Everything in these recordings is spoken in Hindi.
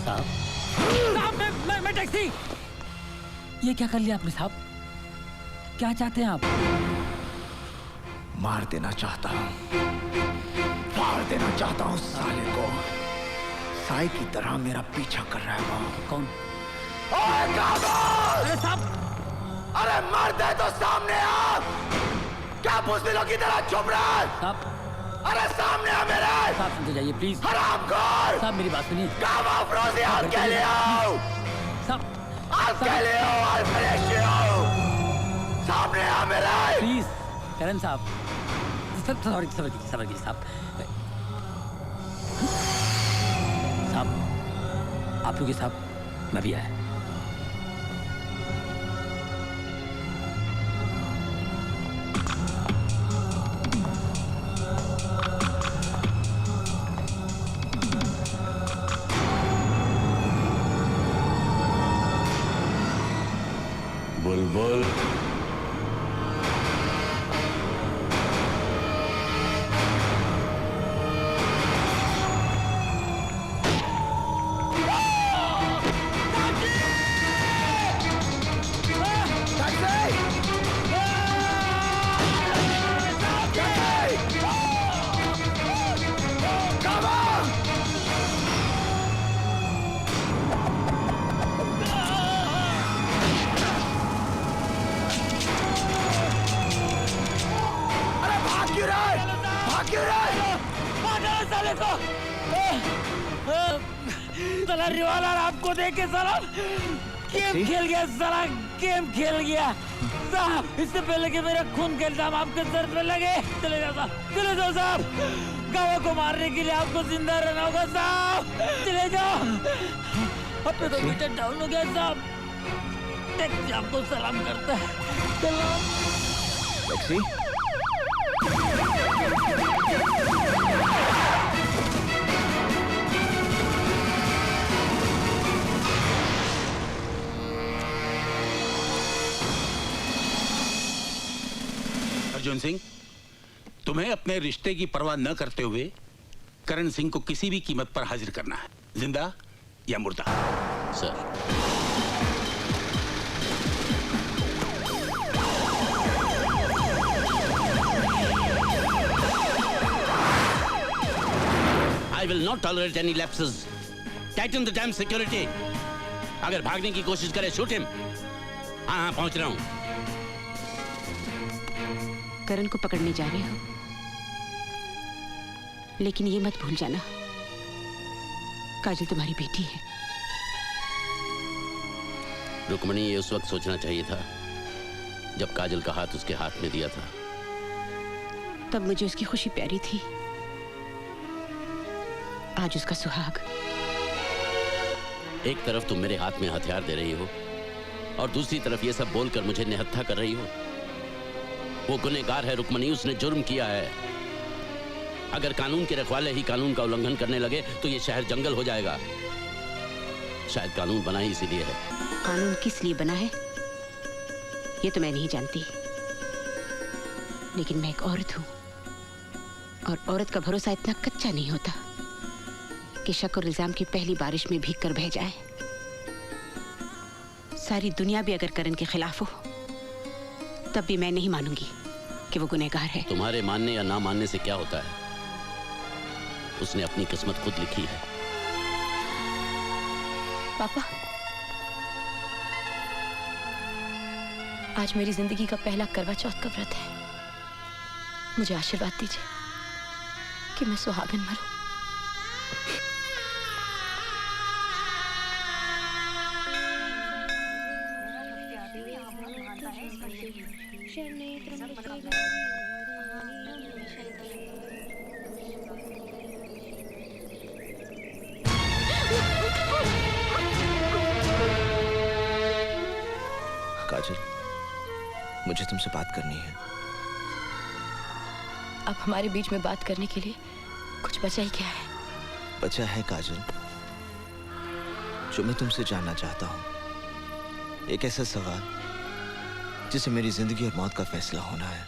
साहब मैं टैक्सी। ये क्या कर लिया आपने साहब? क्या चाहते हैं आप? मार देना चाहता हूँ, मार देना चाहता हूँ साले को। साई की तरह मेरा पीछा कर रहा है वो। कौन? अरे साहब, अरे मार दे तो सामने आ। क्या बुज़दिलों की तरह छुप रहा है? साहब, अरे सामने आ मेरे। साहब सुनते जाइए प्लीज। हरामखोर। साहब मेरी बात सुनिए। काम अफरोज़ी हाथ के लिए आओ। साहब हाथ के लिए आओ, हाथ फ्रेश आओ। सामने आ मेरे। प्लीज करण साहब, सॉरी सबर कीजिए साहब। साहब आप रुकिए साहब, मैं भी आया। बुलबुल, साला रिवालर आपको देख के साला गेम खेल गया, साला गेम खेल गया साहब। इससे पहले कि मेरा खून का इल्जाम आपके सर पे लगे, चले जाओ साहब, चले जाओ साहब। गावा को मारने के लिए आपको जिंदा रहना होगा साहब, चले जाओ। अब तो मीटर डाउन हो गया साहब। टैक्सी आपको सलाम करता है। सलाम। टैक्सी? अर्जुन सिंह, तुम्हें अपने रिश्ते की परवाह न करते हुए करण सिंह को किसी भी कीमत पर हाजिर करना है, जिंदा या मुर्दा। Sir. I will not tolerate any lapses. Tighten the damn security. अगर भागने की कोशिश करे, shoot him. हाँ पहुंच रहा हूं। करण को पकड़ने जा रहे हो, लेकिन ये मत भूल जाना, काजल तुम्हारी बेटी है। रुक्मणी, ये उस वक्त सोचना चाहिए था जब काजल का हाथ उसके हाथ में दिया था। तब मुझे उसकी खुशी प्यारी थी, आज उसका सुहाग। एक तरफ तुम मेरे हाथ में हथियार दे रही हो और दूसरी तरफ ये सब बोलकर मुझे निहत्था कर रही हो। वो गुनहगार है रुक्मणी, उसने जुर्म किया है। अगर कानून के रखवाले ही कानून का उल्लंघन करने लगे तो ये शहर जंगल हो जाएगा। शायद कानून बना ही इसीलिए है। कानून किस लिए बना है ये तो मैं नहीं जानती, लेकिन मैं एक औरत हूं और औरत का भरोसा इतना कच्चा नहीं होता कि शक और इल्जाम की पहली बारिश में भीग कर बह जाए। सारी दुनिया भी अगर करण के खिलाफ हो तब भी मैं नहीं मानूंगी कि वो गुनहगार है। तुम्हारे मानने या ना मानने से क्या होता है? उसने अपनी किस्मत खुद लिखी है। पापा, आज मेरी जिंदगी का पहला करवा चौथ का व्रत है। मुझे आशीर्वाद दीजिए कि मैं सुहागन मरूं। काजल, मुझे तुमसे बात करनी है। अब हमारे बीच में बात करने के लिए कुछ बचा ही क्या है? बचा है काजल, जो मैं तुमसे जानना चाहता हूं। एक ऐसा सवाल जिसे मेरी जिंदगी और मौत का फैसला होना है।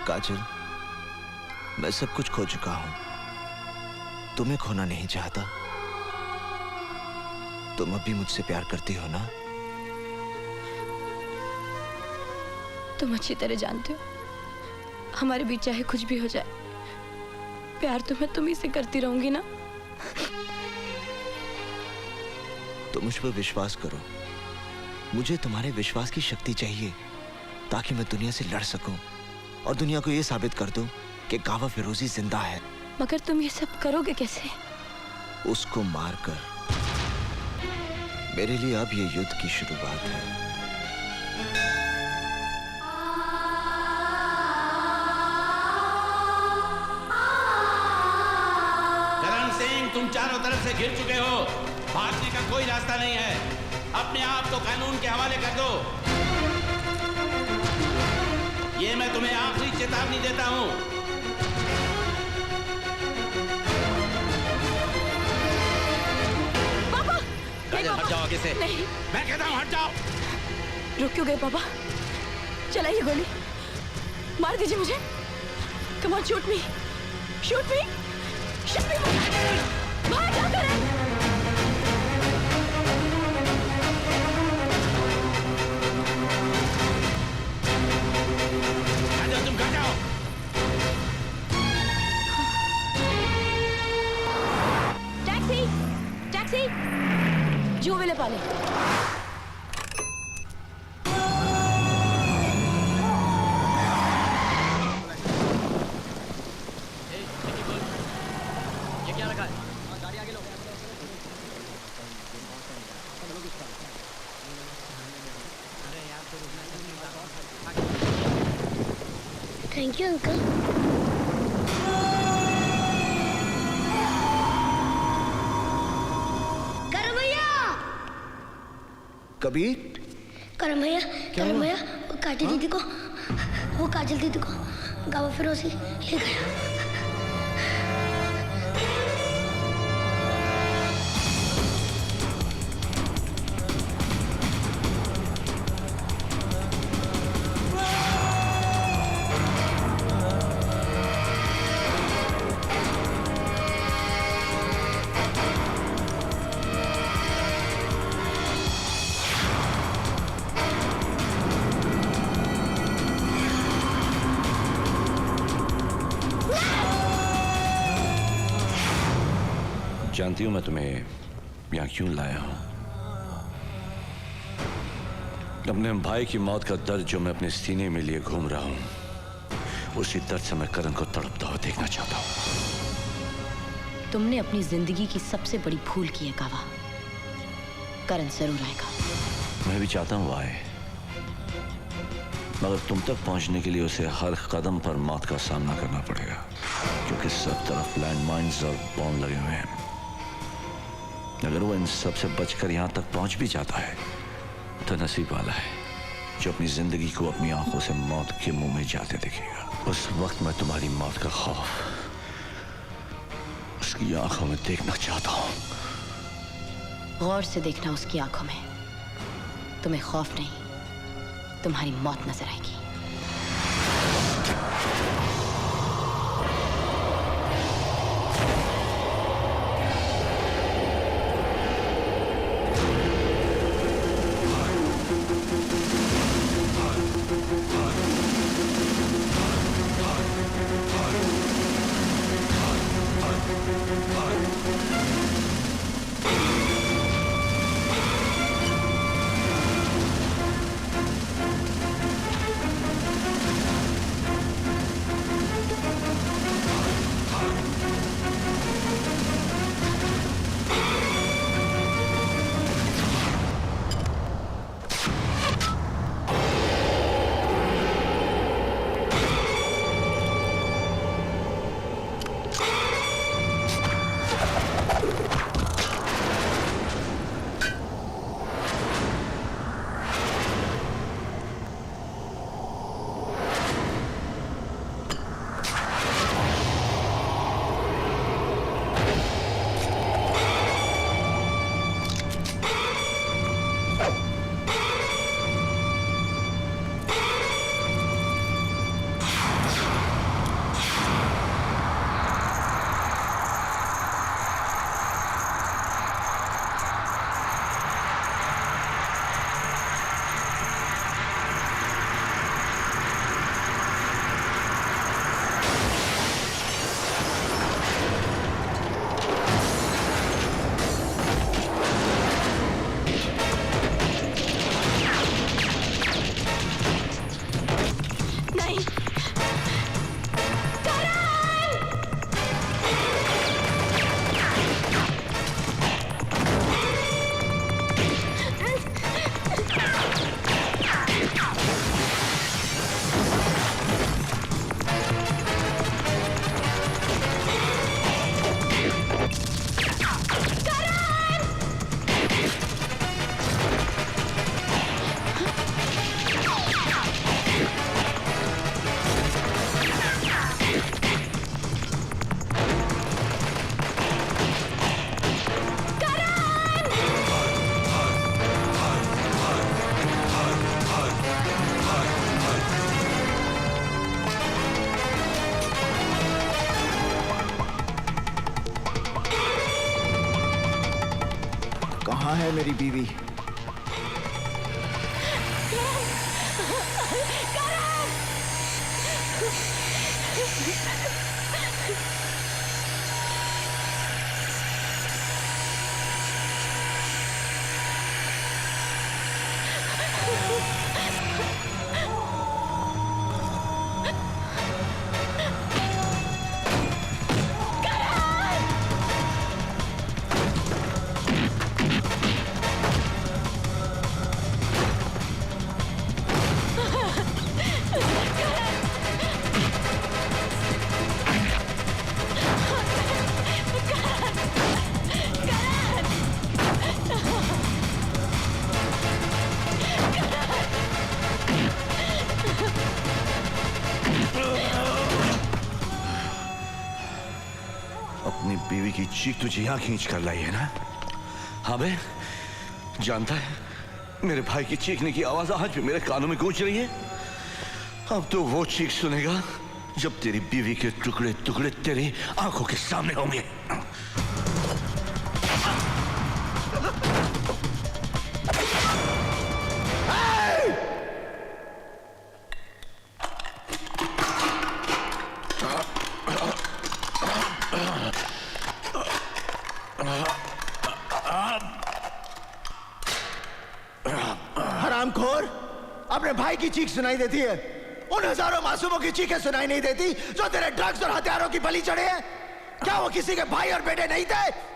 काजल, मैं सब कुछ खो चुका हूं, तुम्हें खोना नहीं चाहता। तुम अब भी मुझसे प्यार करती हो ना? तुम अच्छी तरह जानते हो हमारे बीच चाहे कुछ भी हो जाए, प्यार तो मैं तुम्ही से करती रहूंगी ना। तो मुझ पर विश्वास करो। मुझे तुम्हारे विश्वास की शक्ति चाहिए ताकि मैं दुनिया से लड़ सकूं और दुनिया को यह साबित कर दूं कि कावा फिरोजी जिंदा है। मगर तुम ये सब करोगे कैसे? उसको मारकर। मेरे लिए अब ये युद्ध की शुरुआत है। करण सिंह, तुम चारों तरफ से घिर चुके हो। भागने का कोई रास्ता नहीं है। अपने आप को कानून के हवाले कर दो। ये मैं तुम्हें आखिरी चेतावनी देता हूं। पापा! काजल, हट जाओ आगे से। नहीं। मैं कहता हूं हट जाओ। रुक क्यों गए पापा? चलाइए गोली, मार दीजिए मुझे। Come on, shoot me, shoot me, shoot मी। बाहर क्या करें? तुम घर जाओ। टैक्सी, टैक्सी, जुए ले पाले। ये क्या रखा है? गाड़ी आगे लो। Thank you uncle. करम भैया, कबीर, करम भैया, करम भैया, वो काजल दीदी को, वो काजल दीदी को गावा फिरोजी ले गया। जानती हूं मैं तुम्हें यहां क्यों लाया हूं। अपने भाई की मौत का दर्द जो मैं अपने सीने में लिए घूम रहा हूं, उसी दर्द से मैं करण को तड़पता हुआ देखना चाहता हूं। तुमने अपनी जिंदगी की सबसे बड़ी भूल की है कावा। करण जरूर आएगा। मैं भी चाहता हूं वो आए, मगर तुम तक पहुंचने के लिए उसे हर कदम पर मौत का सामना करना पड़ेगा, क्योंकि सब तरफ लैंडमाइंस और बॉम्ब लगे हुए हैं। अगर वो इन सब से बचकर यहां तक पहुंच भी जाता है तो नसीब वाला है जो अपनी जिंदगी को अपनी आंखों से मौत के मुंह में जाते दिखेगा। उस वक्त मैं तुम्हारी मौत का खौफ उसकी आंखों में देखना चाहता हूं। गौर से देखना उसकी आंखों में। तुम्हें खौफ नहीं, तुम्हारी मौत नजर आएगी। नहीं। कहाँ है मेरी बीवी? अपनी बीवी की चीख तुझे यहां खींच कर लाई है ना? हाँ बे, जानता है मेरे भाई की चीखने की आवाज आज भी मेरे कानों में गूंज रही है। अब तो वो चीख सुनेगा जब तेरी बीवी के टुकड़े टुकड़े तेरी आंखों के सामने होंगे। हरामखोर, अपने भाई की चीख सुनाई देती है, उन हजारों मासूमों की चीखें सुनाई नहीं देती जो तेरे ड्रग्स और हथियारों की बलि चढ़े हैं। क्या वो किसी के भाई और बेटे नहीं थे?